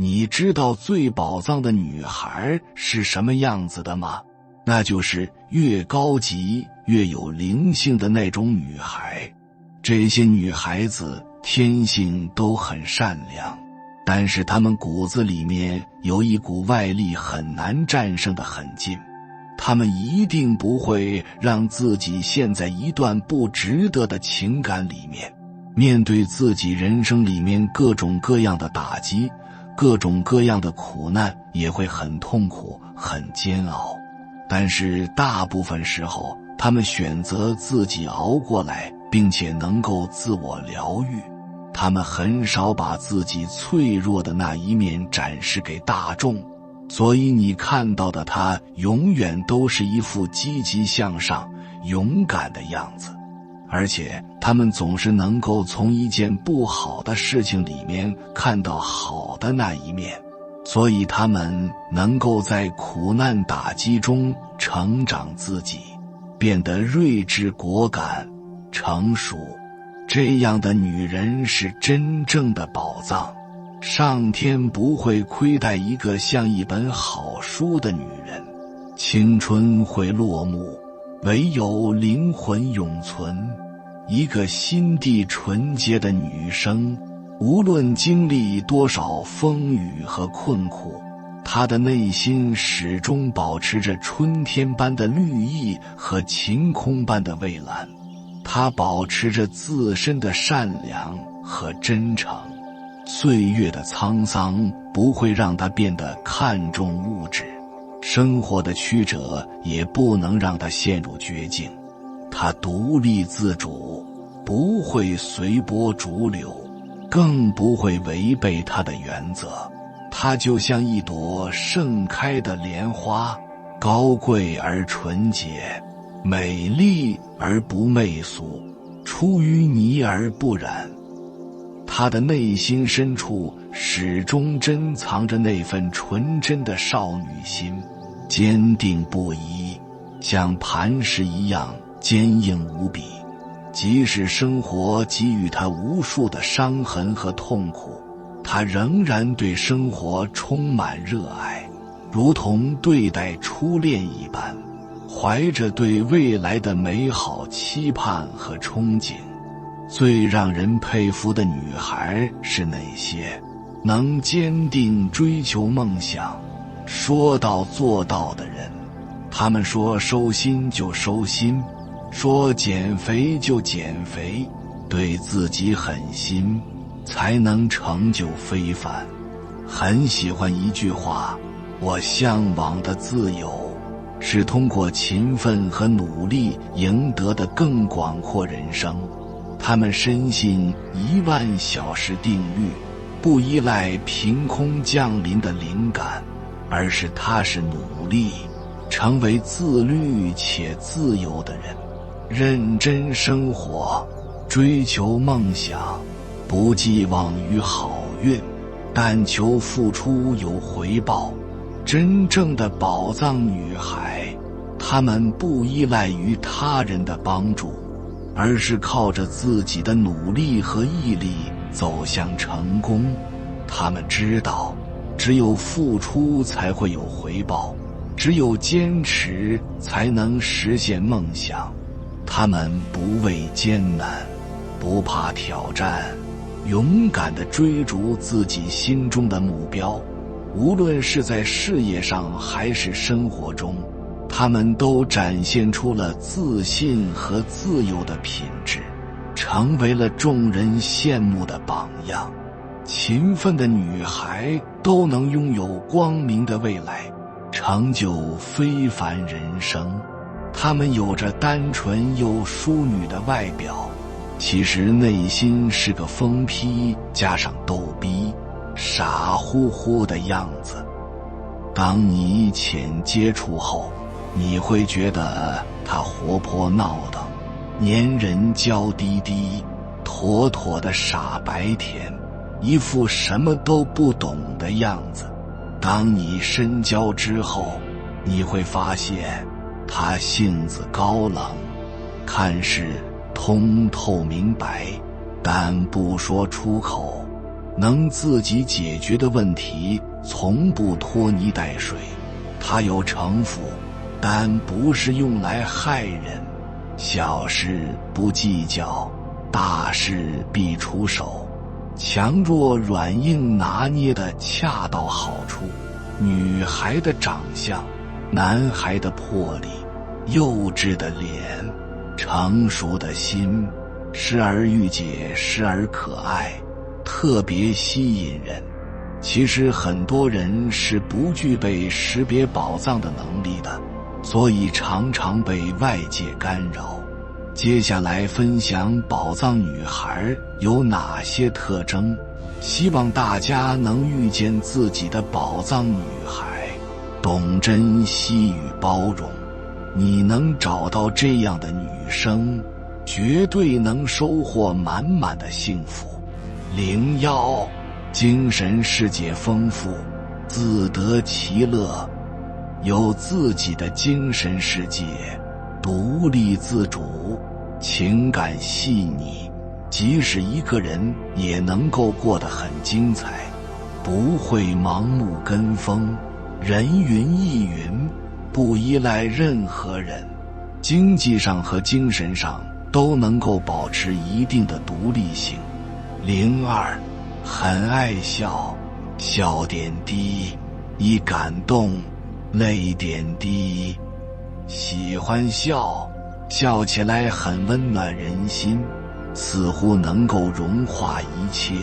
你知道最宝藏的女孩是什么样子的吗？那就是越高级越有灵性的那种女孩。这些女孩子天性都很善良，但是她们骨子里面有一股外力很难战胜的狠劲，她们一定不会让自己陷在一段不值得的情感里面。面对自己人生里面各种各样的打击，各种各样的苦难，也会很痛苦很煎熬，但是大部分时候他们选择自己熬过来，并且能够自我疗愈。他们很少把自己脆弱的那一面展示给大众，所以你看到的他永远都是一副积极向上勇敢的样子，而且他们总是能够从一件不好的事情里面看到好的那一面，所以他们能够在苦难打击中成长自己，变得睿智果敢成熟。这样的女人是真正的宝藏，上天不会亏待一个像一本好书的女人。青春会落幕，唯有灵魂永存。一个心地纯洁的女生，无论经历多少风雨和困苦，她的内心始终保持着春天般的绿意和晴空般的蔚蓝。她保持着自身的善良和真诚，岁月的沧桑不会让她变得看重物质，生活的曲折也不能让她陷入绝境。她独立自主，不会随波逐流，更不会违背她的原则。她就像一朵盛开的莲花，高贵而纯洁，美丽而不媚俗，出淤泥而不染。她的内心深处始终珍藏着那份纯真的少女心，坚定不移，像磐石一样坚硬无比。即使生活给予她无数的伤痕和痛苦，她仍然对生活充满热爱，如同对待初恋一般，怀着对未来的美好期盼和憧憬。最让人佩服的女孩是哪些？能坚定追求梦想，说到做到的人。他们说收心就收心，说减肥就减肥，对自己狠心，才能成就非凡。很喜欢一句话，我向往的自由，是通过勤奋和努力赢得的更广阔人生。他们深信10000小时定律，不依赖凭空降临的灵感，而是踏实努力，成为自律且自由的人。认真生活，追求梦想，不寄望于好运，但求付出有回报。真正的宝藏女孩，她们不依赖于他人的帮助，而是靠着自己的努力和毅力走向成功。她们知道，只有付出才会有回报，只有坚持才能实现梦想。她们不畏艰难，不怕挑战，勇敢地追逐自己心中的目标。无论是在事业上还是生活中，他们都展现出了自信和自由的品质，成为了众人羡慕的榜样。勤奋的女孩都能拥有光明的未来，成就非凡人生。她们有着单纯又淑女的外表，其实内心是个疯批加上逗逼，傻乎乎的样子。当你浅接触后，你会觉得她活泼闹腾，粘人娇滴滴，妥妥的傻白甜，一副什么都不懂的样子。当你深交之后，你会发现她性子高冷，看似通透明白，但不说出口，能自己解决的问题从不拖泥带水。他有城府，但不是用来害人。小事不计较，大事必出手，强弱软硬拿捏得恰到好处。女孩的长相，男孩的魄力，幼稚的脸，成熟的心，时而御姐，时而可爱，特别吸引人。其实很多人是不具备识别宝藏的能力的，所以常常被外界干扰。接下来分享宝藏女孩有哪些特征，希望大家能遇见自己的宝藏女孩，懂珍惜与包容。你能找到这样的女生，绝对能收获满满的幸福。01，精神世界丰富，自得其乐，有自己的精神世界，独立自主，情感细腻，即使一个人也能够过得很精彩，不会盲目跟风，人云亦云，不依赖任何人，经济上和精神上都能够保持一定的独立性。02，很爱笑，笑点低，易感动，泪点低。喜欢笑，笑起来很温暖人心，似乎能够融化一切，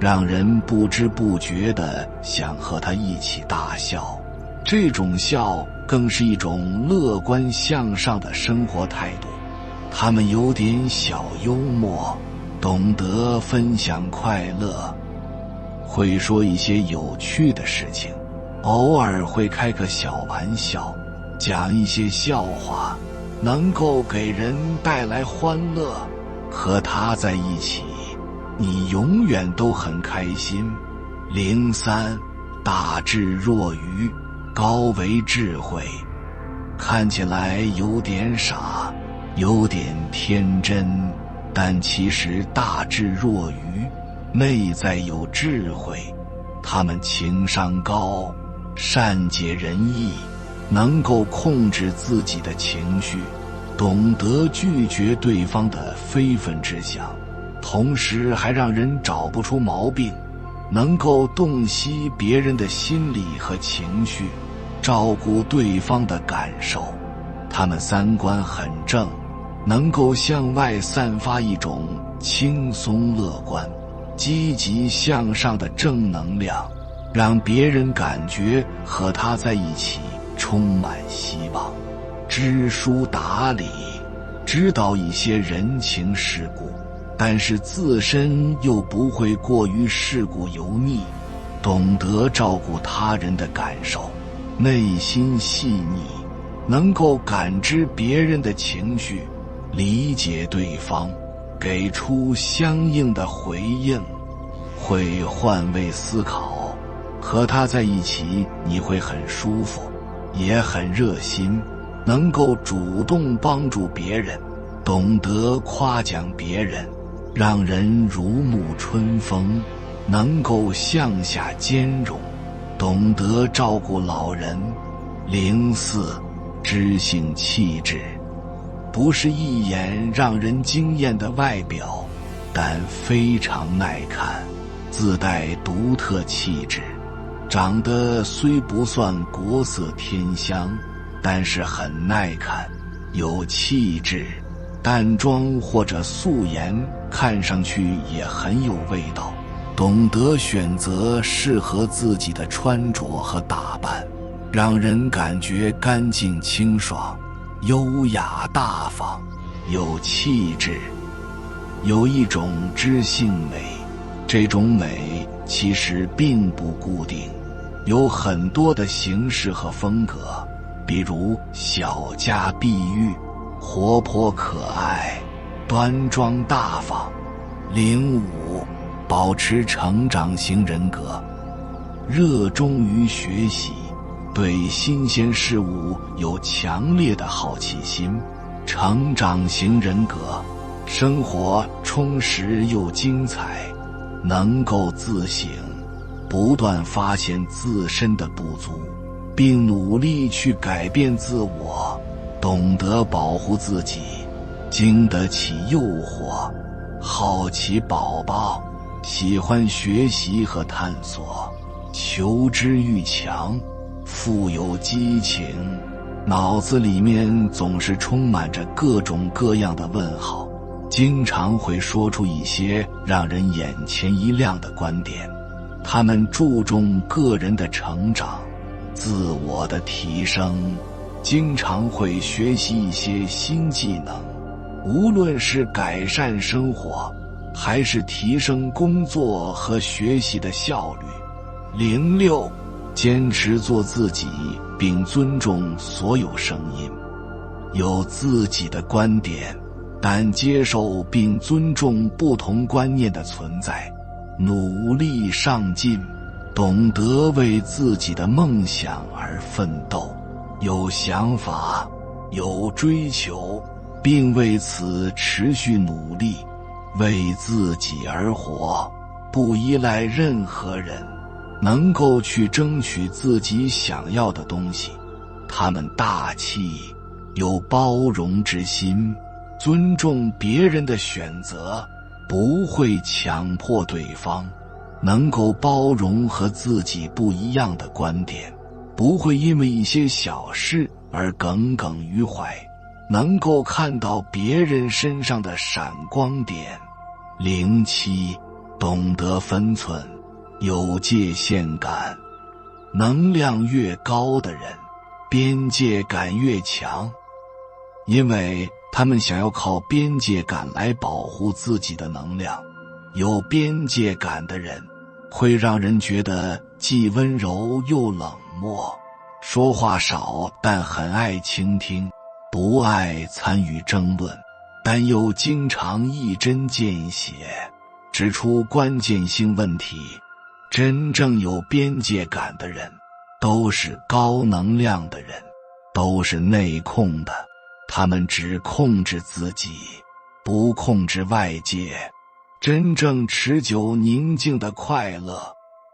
让人不知不觉地想和他一起大笑。这种笑更是一种乐观向上的生活态度。他们有点小幽默，懂得分享快乐，会说一些有趣的事情，偶尔会开个小玩笑，讲一些笑话，能够给人带来欢乐。和他在一起，你永远都很开心。03，大智若愚，高为智慧，看起来有点傻，有点天真，但其实大智若愚，内在有智慧。他们情商高，善解人意，能够控制自己的情绪，懂得拒绝对方的非分之想，同时还让人找不出毛病，能够洞悉别人的心理和情绪，照顾对方的感受。他们三观很正，能够向外散发一种轻松乐观、积极向上的正能量，让别人感觉和他在一起充满希望。知书达理，知道一些人情世故，但是自身又不会过于世故油腻，懂得照顾他人的感受，内心细腻，能够感知别人的情绪，理解对方，给出相应的回应，会换位思考。和他在一起你会很舒服，也很热心，能够主动帮助别人，懂得夸奖别人，让人如沐春风，能够向下兼容，懂得照顾老人。04，知性气质，不是一眼让人惊艳的外表，但非常耐看，自带独特气质。长得虽不算国色天香，但是很耐看，有气质，淡妆或者素颜看上去也很有味道，懂得选择适合自己的穿着和打扮，让人感觉干净清爽，优雅大方，有气质。有一种知性美，这种美其实并不固定，有很多的形式和风格，比如小家碧玉，活泼可爱，端庄大方。05，保持成长型人格，热衷于学习，对新鲜事物有强烈的好奇心。成长型人格，生活充实又精彩，能够自省，不断发现自身的不足，并努力去改变自我，懂得保护自己，经得起诱惑。好奇宝宝喜欢学习和探索，求知欲强，富有激情，脑子里面总是充满着各种各样的问号，经常会说出一些让人眼前一亮的观点。他们注重个人的成长，自我的提升，经常会学习一些新技能，无论是改善生活，还是提升工作和学习的效率。06，坚持做自己，并尊重所有声音，有自己的观点，但接受并尊重不同观念的存在，努力上进，懂得为自己的梦想而奋斗，有想法，有追求，并为此持续努力，为自己而活，不依赖任何人，能够去争取自己想要的东西。他们大气，有包容之心，尊重别人的选择，不会强迫对方，能够包容和自己不一样的观点，不会因为一些小事而耿耿于怀，能够看到别人身上的闪光点。07，懂得分寸，有界限感。能量越高的人，边界感越强，因为他们想要靠边界感来保护自己的能量。有边界感的人会让人觉得既温柔又冷漠，说话少但很爱倾听，不爱参与争论，但又经常一针见血，指出关键性问题。真正有边界感的人都是高能量的人，都是内控的，他们只控制自己，不控制外界。真正持久宁静的快乐，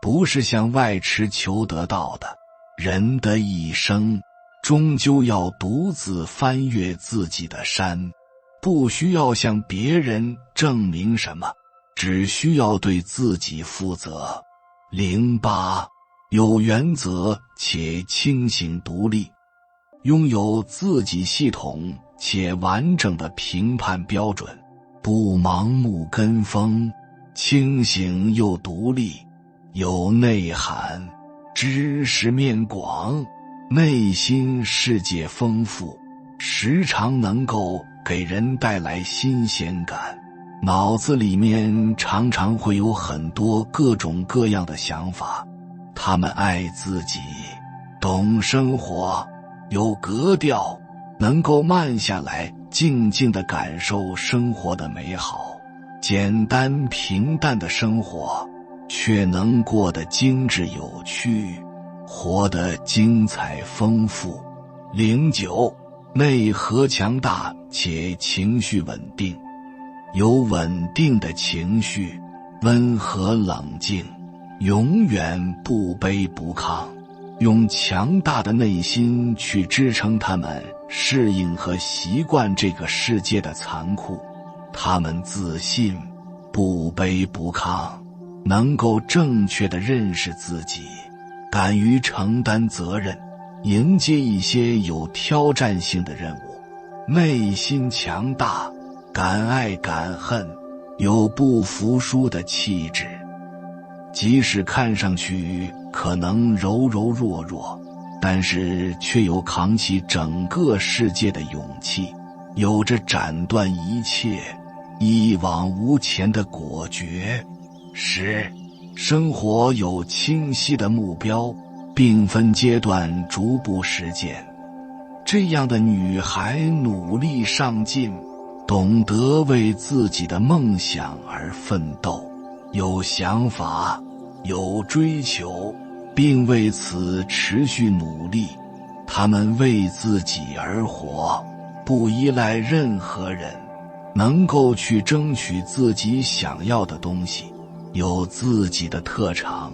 不是向外持求得到的。人的一生终究要独自翻越自己的山，不需要向别人证明什么，只需要对自己负责。08，有原则且清醒独立，拥有自己系统且完整的评判标准，不盲目跟风，清醒又独立，有内涵，知识面广，内心世界丰富，时常能够给人带来新鲜感，脑子里面常常会有很多各种各样的想法。他们爱自己，懂生活，有格调，能够慢下来，静静地感受生活的美好。简单平淡的生活，却能过得精致有趣，活得精彩丰富。09，内核强大且情绪稳定，有稳定的情绪，温和冷静，永远不卑不亢，用强大的内心去支撑他们适应和习惯这个世界的残酷。他们自信，不卑不亢，能够正确地认识自己，敢于承担责任，迎接一些有挑战性的任务。内心强大，敢爱敢恨，有不服输的气质。即使看上去可能柔柔弱弱，但是却有扛起整个世界的勇气，有着斩断一切，一往无前的果决。10，生活有清晰的目标，并分阶段逐步实践。这样的女孩努力上进，懂得为自己的梦想而奋斗，有想法，有追求，并为此持续努力。他们为自己而活，不依赖任何人，能够去争取自己想要的东西。有自己的特长，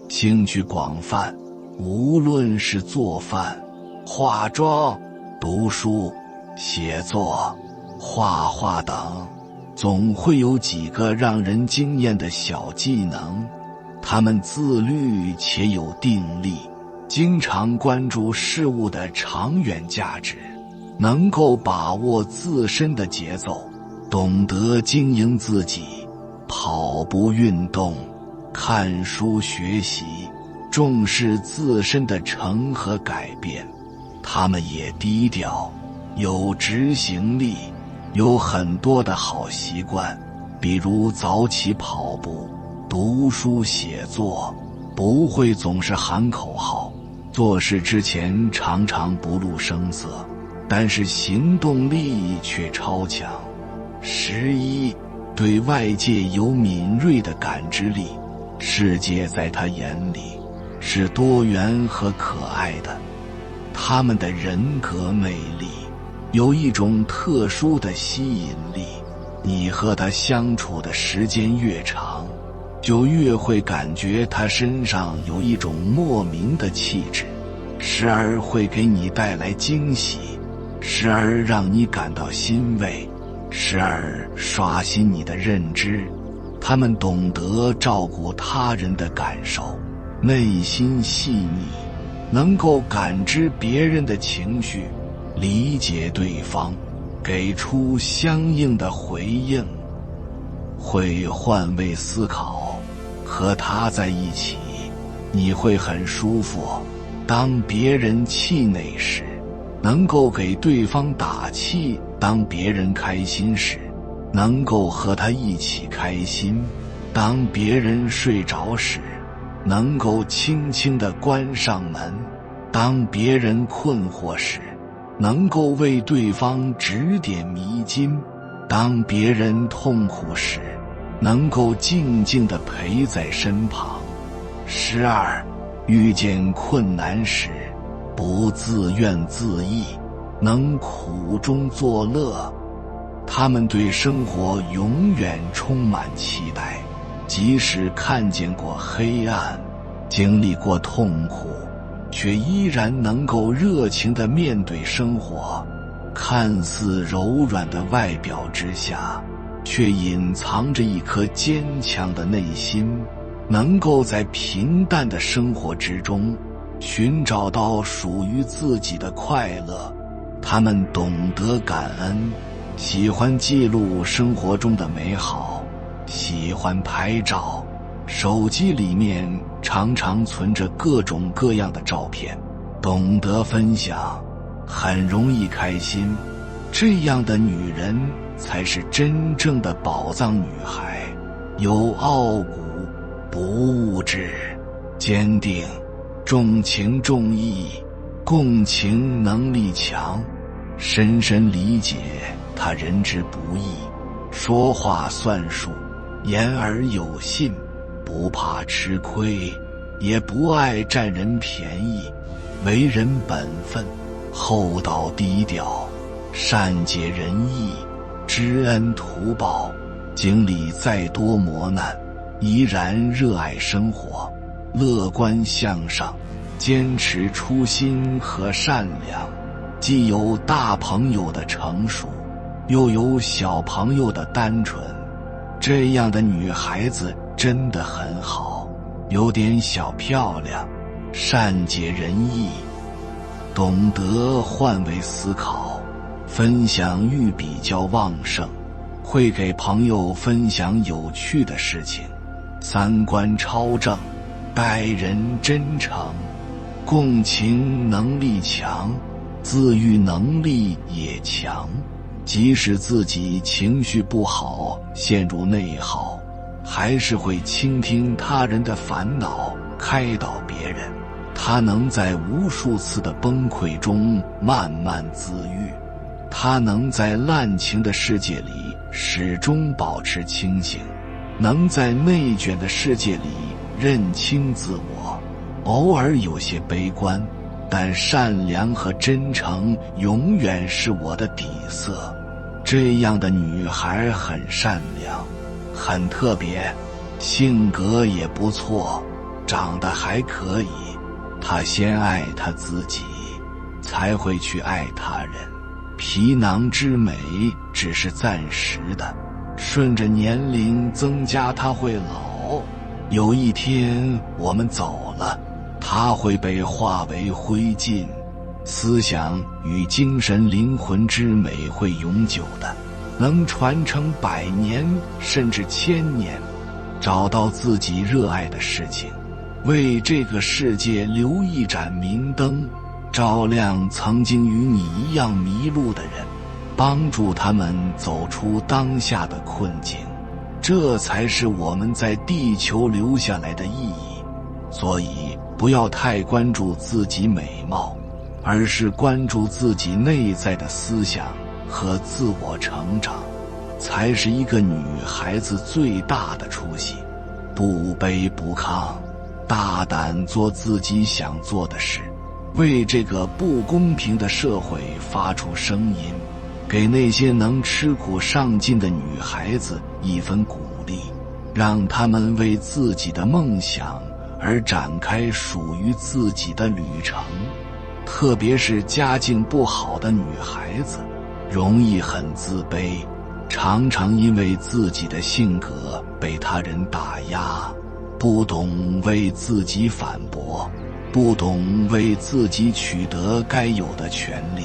兴趣广泛，无论是做饭、化妆、读书、写作、画画等，总会有几个让人惊艳的小技能。他们自律且有定力，经常关注事物的长远价值，能够把握自身的节奏，懂得经营自己，跑步运动，看书学习，重视自身的成和改变。他们也低调，有执行力，有很多的好习惯，比如早起跑步、读书写作，不会总是喊口号，做事之前常常不露声色，但是行动力却超强。11，对外界有敏锐的感知力，世界在他眼里是多元和可爱的。他们的人格魅力有一种特殊的吸引力，你和他相处的时间越长，就越会感觉他身上有一种莫名的气质，时而会给你带来惊喜，时而让你感到欣慰，时而刷新你的认知。他们懂得照顾他人的感受，内心细腻，能够感知别人的情绪，理解对方，给出相应的回应。会换位思考，和他在一起，你会很舒服。当别人气馁时，能够给对方打气；当别人开心时，能够和他一起开心；当别人睡着时，能够轻轻地关上门；当别人困惑时，能够为对方指点迷津；当别人痛苦时，能够静静地陪在身旁。12，遇见困难时，不自怨自艾，能苦中作乐。他们对生活永远充满期待，即使看见过黑暗，经历过痛苦，却依然能够热情地面对生活。看似柔软的外表之下，却隐藏着一颗坚强的内心，能够在平淡的生活之中寻找到属于自己的快乐。他们懂得感恩，喜欢记录生活中的美好，喜欢拍照，手机里面常常存着各种各样的照片，懂得分享，很容易开心。这样的女人才是真正的宝藏女孩，有傲骨，不物质，坚定，重情重义，共情能力强，深深理解他人之不易，说话算数，言而有信，不怕吃亏，也不爱占人便宜，为人本分，厚道低调，善解人意，知恩图报，经历再多磨难，依然热爱生活，乐观向上，坚持初心和善良，既有大朋友的成熟，又有小朋友的单纯。这样的女孩子真的很好，有点小漂亮，善解人意，懂得换位思考，分享欲比较旺盛，会给朋友分享有趣的事情，三观超正，待人真诚，共情能力强，自愈能力也强。即使自己情绪不好，陷入内耗，还是会倾听他人的烦恼，开导别人。他能在无数次的崩溃中慢慢自愈，他能在滥情的世界里始终保持清醒，能在内卷的世界里认清自我，偶尔有些悲观，但善良和真诚永远是我的底色。这样的女孩很善良，很特别，性格也不错，长得还可以。他先爱他自己，才会去爱他人。皮囊之美只是暂时的，顺着年龄增加，它会老。有一天我们走了，它会被化为灰烬。思想与精神灵魂之美会永久的，能传承100年甚至1000年。找到自己热爱的事情，为这个世界留一盏明灯，照亮曾经与你一样迷路的人，帮助他们走出当下的困境。这才是我们在地球留下来的意义。所以不要太关注自己美貌，而是关注自己内在的思想和自我成长，才是一个女孩子最大的出息。不卑不亢，大胆做自己想做的事，为这个不公平的社会发出声音，给那些能吃苦上进的女孩子一份鼓励，让她们为自己的梦想而展开属于自己的旅程。特别是家境不好的女孩子，容易很自卑，常常因为自己的性格被他人打压，不懂为自己反驳，不懂为自己取得该有的权利。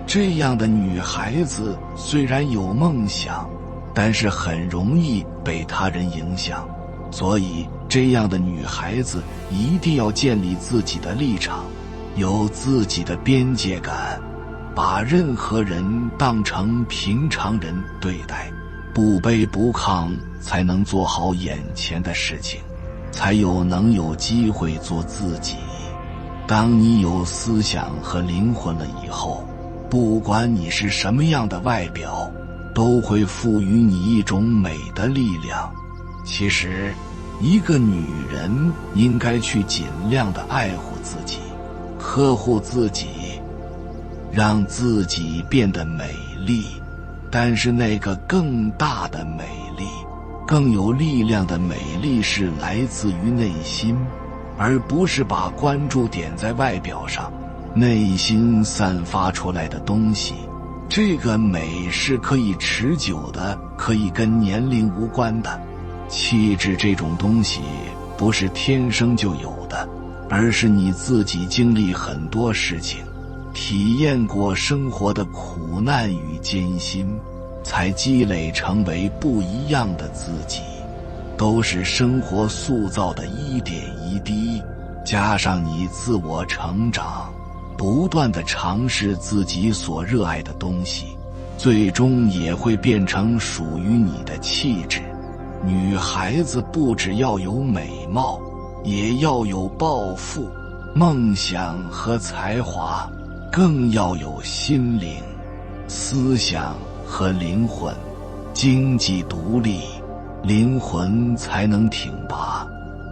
这样的女孩子虽然有梦想，但是很容易被他人影响。所以这样的女孩子一定要建立自己的立场，有自己的边界感，把任何人当成平常人对待，不卑不亢，才能做好眼前的事情，才能有机会做自己。当你有思想和灵魂了以后，不管你是什么样的外表，都会赋予你一种美的力量。其实一个女人应该去尽量的爱护自己，呵护自己，让自己变得美丽。但是那个更大的美丽，更有力量的美丽，是来自于内心，而不是把关注点在外表上。内心散发出来的东西，这个美是可以持久的，可以跟年龄无关的。气质这种东西不是天生就有的，而是你自己经历很多事情，体验过生活的苦难与艰辛，才积累成为不一样的自己。都是生活塑造的一点一滴，加上你自我成长，不断地尝试自己所热爱的东西，最终也会变成属于你的气质。女孩子不只要有美貌，也要有抱负、梦想和才华，更要有心灵、思想和灵魂。经济独立，灵魂才能挺拔。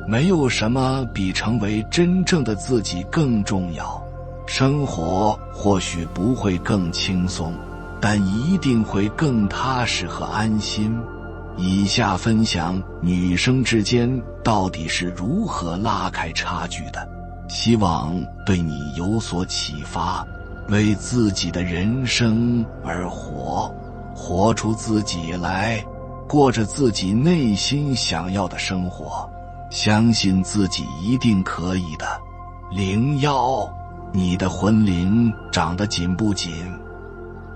没有什么比成为真正的自己更重要。生活或许不会更轻松，但一定会更踏实和安心。以下分享女生之间到底是如何拉开差距的，希望对你有所启发。为自己的人生而活，活出自己来，过着自己内心想要的生活，相信自己一定可以的。01，你的魂灵长得紧不紧？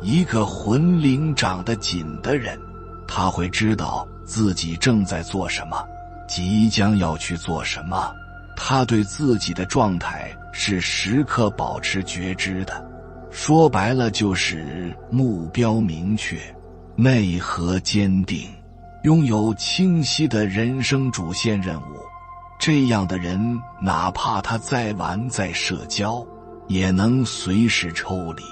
一个魂灵长得紧的人，他会知道自己正在做什么，即将要去做什么。他对自己的状态是时刻保持觉知的。说白了就是目标明确，内核坚定，拥有清晰的人生主线任务。这样的人，哪怕他再玩再社交，也能随时抽离，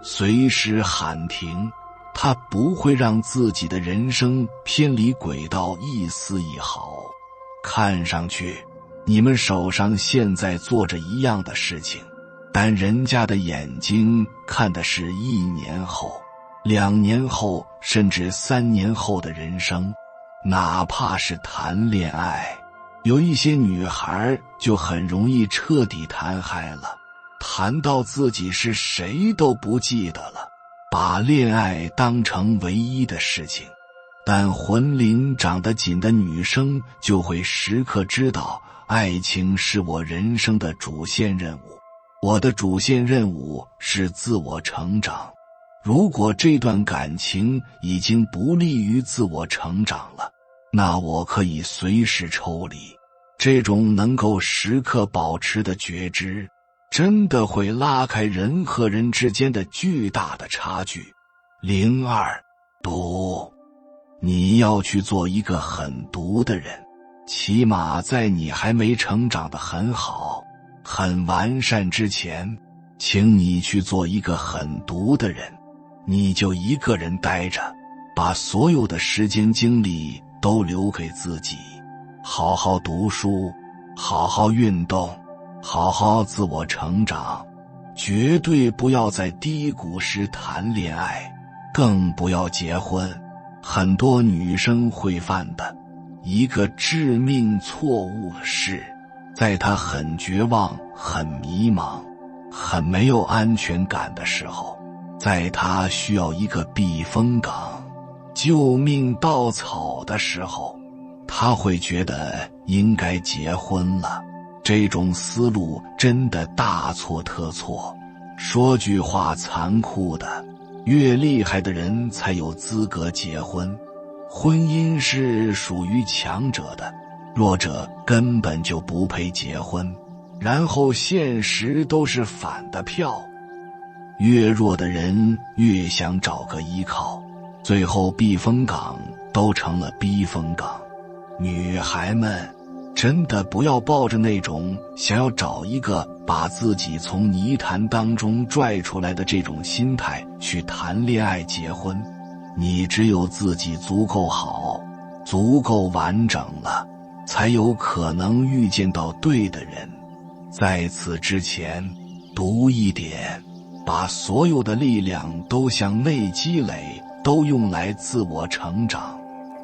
随时喊停。他不会让自己的人生偏离轨道一丝一毫。看上去你们手上现在做着一样的事情，但人家的眼睛看的是1年后、2年后，甚至3年后的人生。哪怕是谈恋爱，有一些女孩就很容易彻底谈嗨了，谈到自己是谁都不记得了，把恋爱当成唯一的事情。但魂灵长得紧的女生就会时刻知道，爱情是我人生的主线任务，我的主线任务是自我成长。如果这段感情已经不利于自我成长了，那我可以随时抽离。这种能够时刻保持的觉知，真的会拉开人和人之间的巨大的差距。02毒，你要去做一个狠毒的人，起码在你还没成长得很好、很完善之前，请你去做一个狠毒的人。你就一个人待着，把所有的时间精力都留给自己，好好读书，好好运动，好好自我成长，绝对不要在低谷时谈恋爱，更不要结婚。很多女生会犯的一个致命错误是，在她很绝望、很迷茫、很没有安全感的时候，在她需要一个避风港、救命稻草的时候，她会觉得应该结婚了。这种思路真的大错特错。说句话残酷的，越厉害的人才有资格结婚。婚姻是属于强者的，弱者根本就不配结婚。然后现实都是反的票，越弱的人越想找个依靠，最后避风港都成了逼风港。女孩们，真的不要抱着那种想要找一个把自己从泥潭当中拽出来的这种心态去谈恋爱结婚。你只有自己足够好、足够完整了，才有可能遇见到对的人。在此之前，读一点，把所有的力量都向内积累，都用来自我成长。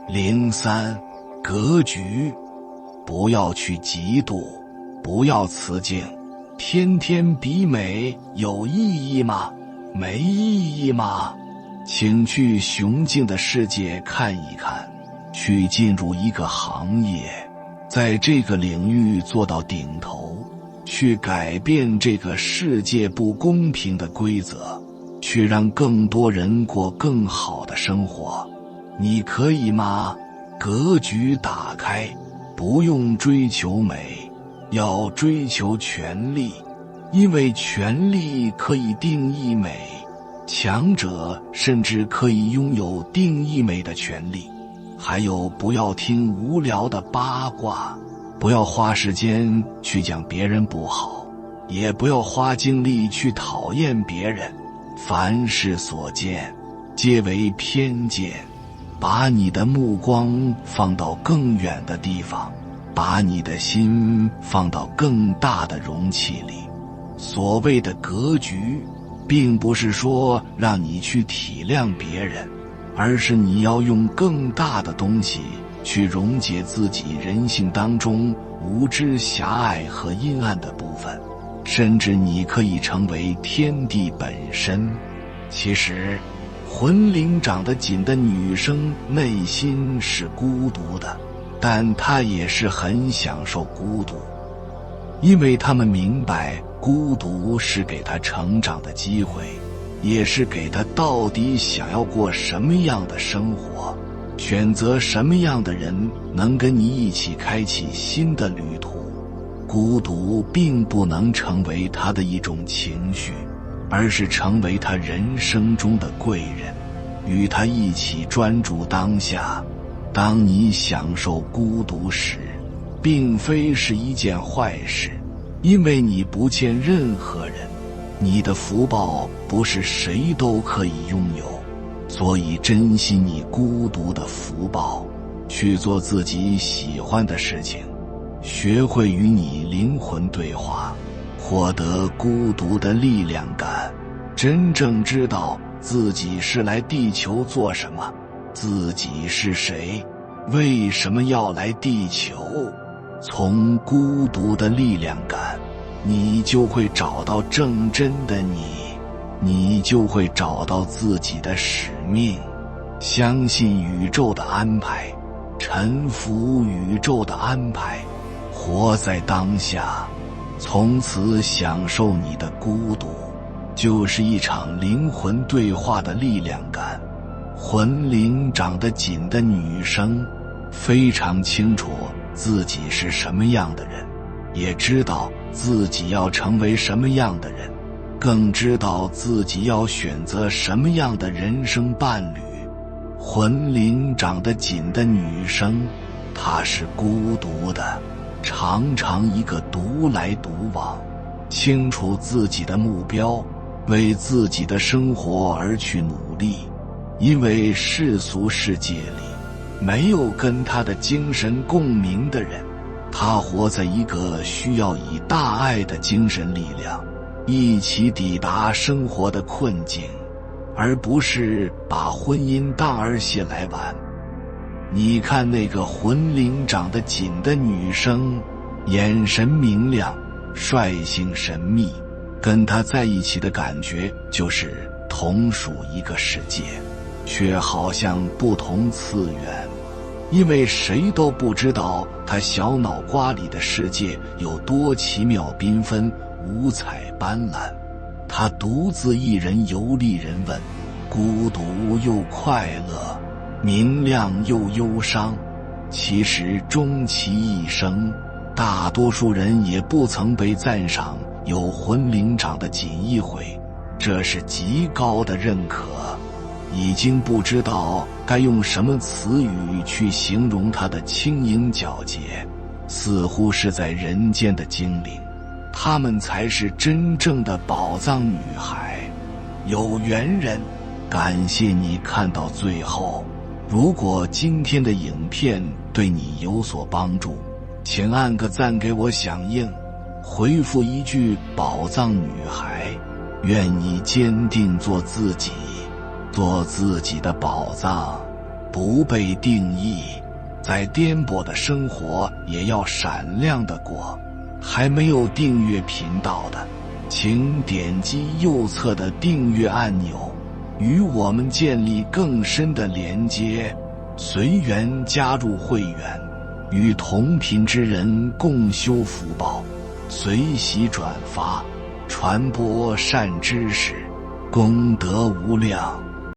03格局，不要去嫉妒，不要雌竞，天天比美有意义吗？没意义吗？请去雄竞的世界看一看，去进入一个行业，在这个领域做到顶头，去改变这个世界不公平的规则，去让更多人过更好的生活。你可以吗？格局打开，不用追求美，要追求权力，因为权力可以定义美，强者甚至可以拥有定义美的权利。还有，不要听无聊的八卦，不要花时间去讲别人不好，也不要花精力去讨厌别人。凡事所见，皆为偏见。把你的目光放到更远的地方，把你的心放到更大的容器里。所谓的格局，并不是说让你去体谅别人，而是你要用更大的东西去溶解自己人性当中无知、狭隘和阴暗的部分，甚至你可以成为天地本身。其实魂灵长得紧的女生内心是孤独的，但她也是很享受孤独，因为她们明白孤独是给她成长的机会，也是给她到底想要过什么样的生活，选择什么样的人能跟你一起开启新的旅途。孤独并不能成为她的一种情绪，而是成为他人生中的贵人，与他一起专注当下。当你享受孤独时，并非是一件坏事，因为你不见任何人，你的福报不是谁都可以拥有，所以珍惜你孤独的福报，去做自己喜欢的事情，学会与你灵魂对话，获得孤独的力量感，真正知道自己是来地球做什么，自己是谁。为什么要来地球？从孤独的力量感，你就会找到正真的你，你就会找到自己的使命。相信宇宙的安排，臣服宇宙的安排，活在当下，从此享受你的孤独，就是一场灵魂对话的力量感。魂灵长得紧的女生非常清楚自己是什么样的人，也知道自己要成为什么样的人，更知道自己要选择什么样的人生伴侣。魂灵长得紧的女生，她是孤独的，常常一个独来独往，清楚自己的目标，为自己的生活而去努力。因为世俗世界里没有跟他的精神共鸣的人，他活在一个需要以大爱的精神力量一起抵达生活的困境，而不是把婚姻当儿戏来玩。你看那个魂灵长得紧的女生，眼神明亮，率性神秘，跟她在一起的感觉就是同属一个世界，却好像不同次元。因为谁都不知道他小脑瓜里的世界有多奇妙缤纷，五彩斑斓。他独自一人游历人问，孤独又快乐，明亮又忧伤。其实终其一生，大多数人也不曾被赞赏有魂灵长得紧一回，这是极高的认可。已经不知道该用什么词语去形容她的轻盈皎洁，似乎是在人间的精灵，她们才是真正的宝藏女孩。有缘人，感谢你看到最后。如果今天的影片对你有所帮助，请按个赞给我响应，回复一句宝藏女孩，愿你坚定做自己，做自己的宝藏，不被定义，在颠簸的生活也要闪亮的过。还没有订阅频道的，请点击右侧的订阅按钮，与我们建立更深的连接，随缘加入会员，与同频之人共修福报，随喜转发，传播善知识，功德无量。